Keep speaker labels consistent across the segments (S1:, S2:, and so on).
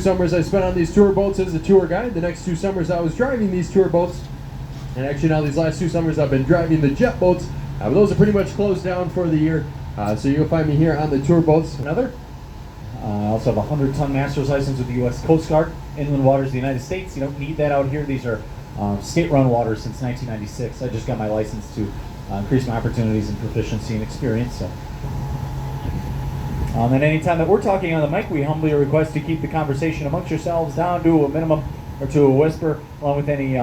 S1: summers I spent on these tour boats as a tour guide. The next 2 summers I was driving these tour boats. And actually now these last 2 summers I've been driving the jet boats. But those are pretty much closed down for the year. So you'll find me here on the tour boats.
S2: Another. I also have a 100-ton master's license with the U.S. Coast Guard, inland waters of the United States. You don't need that out here. These are state-run waters since 1996. I just got my license to increase my opportunities and proficiency and experience. So. And any time that we're talking on the mic, we humbly request to keep the conversation amongst yourselves down to a minimum or to a whisper, along with any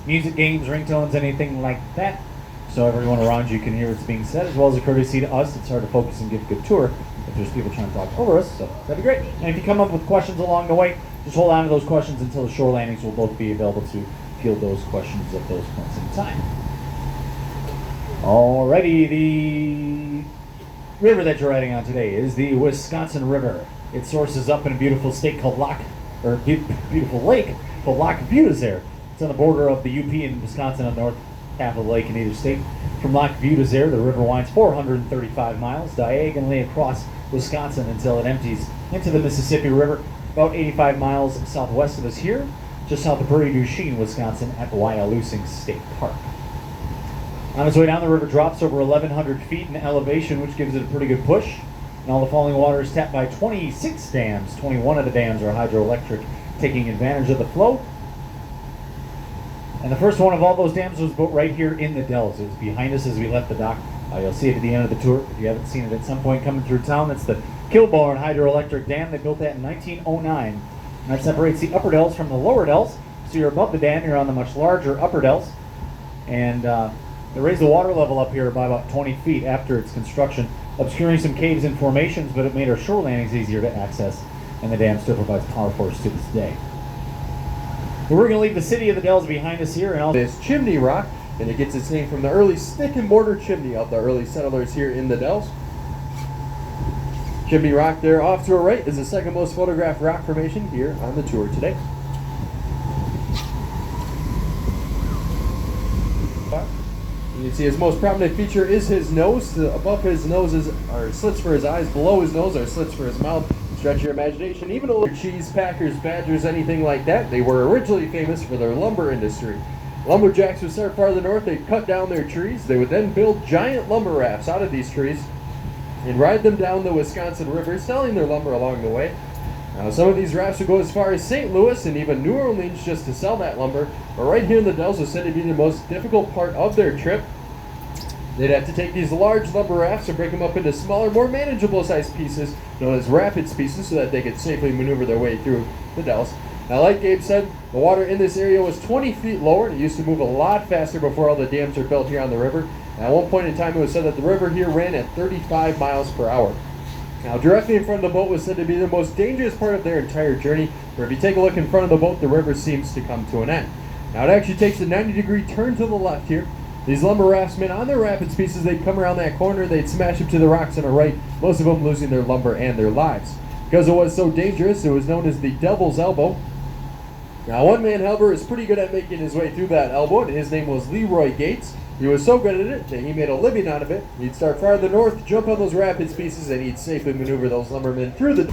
S2: music, games, ringtones, anything like that, so everyone around you can hear what's being said, as well as a courtesy to us. It's hard to focus and give a good tour if there's people trying to talk over us, so that'd be great. And if you come up with questions along the way, just hold on to those questions until the shore landings will both be available to field those questions at those points in time. Alrighty, the river that you're riding on today is the Wisconsin River. It sources up in a beautiful state called beautiful lake called Lac Vieux there. It's on the border of the UP and Wisconsin on the north half of the lake in either state. From Lac Vieux there, the river winds 435 miles diagonally across Wisconsin until it empties into the Mississippi River about 85 miles southwest of us here, just south of Prairie du Chien, Wisconsin, at Wyalusing State Park. On its way down, the river drops over 1,100 feet in elevation, which gives it a pretty good push. And all the falling water is tapped by 26 dams. 21 of the dams are hydroelectric, taking advantage of the flow. And the first one of all those dams was built right here in the Dells. It was behind us as we left the dock. You'll see it at the end of the tour. If you haven't seen it at some point coming through town, that's the Kilbourne Hydroelectric Dam. They built that in 1909. And that separates the upper Dells from the lower Dells. So you're above the dam, you're on the much larger upper Dells. And they raised the water level up here by about 20 feet after its construction, obscuring some caves and formations, but it made our shore landings easier to access, and the dam still provides power for us to this day. But we're going to leave the city of the Dells behind us here, and
S1: This chimney rock, and it gets its name from the early stick and mortar chimney of the early settlers here in the Dells. Chimney rock there off to our right is the second most photographed rock formation here on the tour today. You can see his most prominent feature is his nose. Above his nose are slits for his eyes. Below his nose are slits for his mouth. Stretch your imagination. Even a little cheese, packers, badgers, anything like that. They were originally famous for their lumber industry. Lumberjacks would start farther north. They'd cut down their trees. They would then build giant lumber rafts out of these trees and ride them down the Wisconsin River, selling their lumber along the way. Now, some of these rafts would go as far as St. Louis and even New Orleans just to sell that lumber. But right here in the Dells was said to be the most difficult part of their trip. They'd have to take these large lumber rafts and break them up into smaller, more manageable sized pieces, known as rapids pieces, so that they could safely maneuver their way through the Dells. Now, like Gabe said, the water in this area was 20 feet lower, and it used to move a lot faster before all the dams were built here on the river. And at one point in time, it was said that the river here ran at 35 miles per hour. Now, directly in front of the boat was said to be the most dangerous part of their entire journey, where if you take a look in front of the boat, the river seems to come to an end. Now, it actually takes a 90-degree turn to the left here. These lumber raftsmen, on their rapids pieces, they'd come around that corner, they'd smash up to the rocks on the right, most of them losing their lumber and their lives. Because it was so dangerous, it was known as the Devil's Elbow. Now, one man, however, is pretty good at making his way through that elbow, and his name was Leroy Gates. He was so good at it that he made a living out of it. He'd start farther north, jump on those rapids pieces, and he'd safely maneuver those lumbermen through the...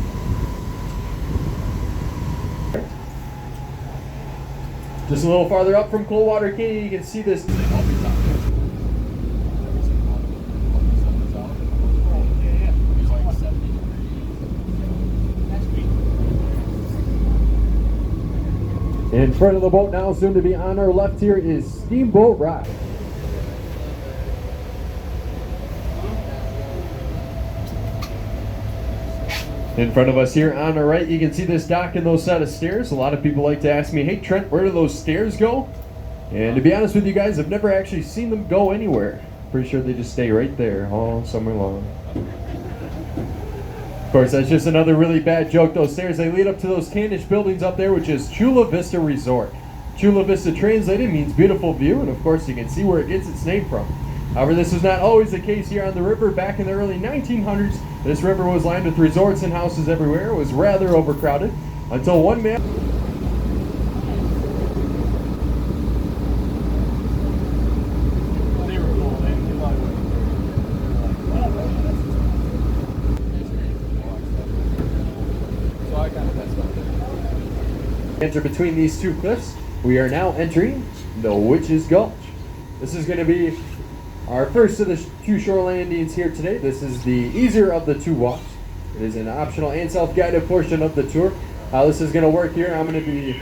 S1: Just a little farther up from Coldwater Canyon, you can see this. In front of the boat now, soon to be on our left here, is Steamboat Rock. In front of us here on our right, you can see this dock and those set of stairs. A lot of people like to ask me, hey Trent, where do those stairs go? And to be honest with you guys, I've never actually seen them go anywhere. Pretty sure they just stay right there, all summer long. Of course, that's just another really bad joke. Those stairs, they lead up to those tannish buildings up there, which is Chula Vista Resort. Chula Vista translated means beautiful view, and of course you can see where it gets its name from. However, this was not always the case here on the river. Back in the early 1900s, this river was lined with resorts and houses everywhere. It was rather overcrowded until one man... So I kind of messed up there. Enter between these two cliffs. We are now entering the Witch's Gulch. This is going to be our first of the two shore landings here today. This is the easier of the two walks. It is an optional and self-guided portion of the tour. How this is going to work here, I'm going to be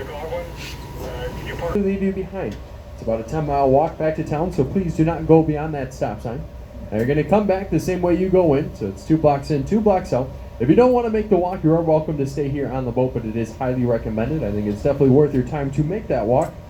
S1: leave you behind. It's about a 10-mile walk back to town, so please do not go beyond that stop sign. And you're going to come back the same way you go in, so it's 2 blocks in, 2 blocks out. If you don't want to make the walk, you are welcome to stay here on the boat, but it is highly recommended. I think it's definitely worth your time to make that walk.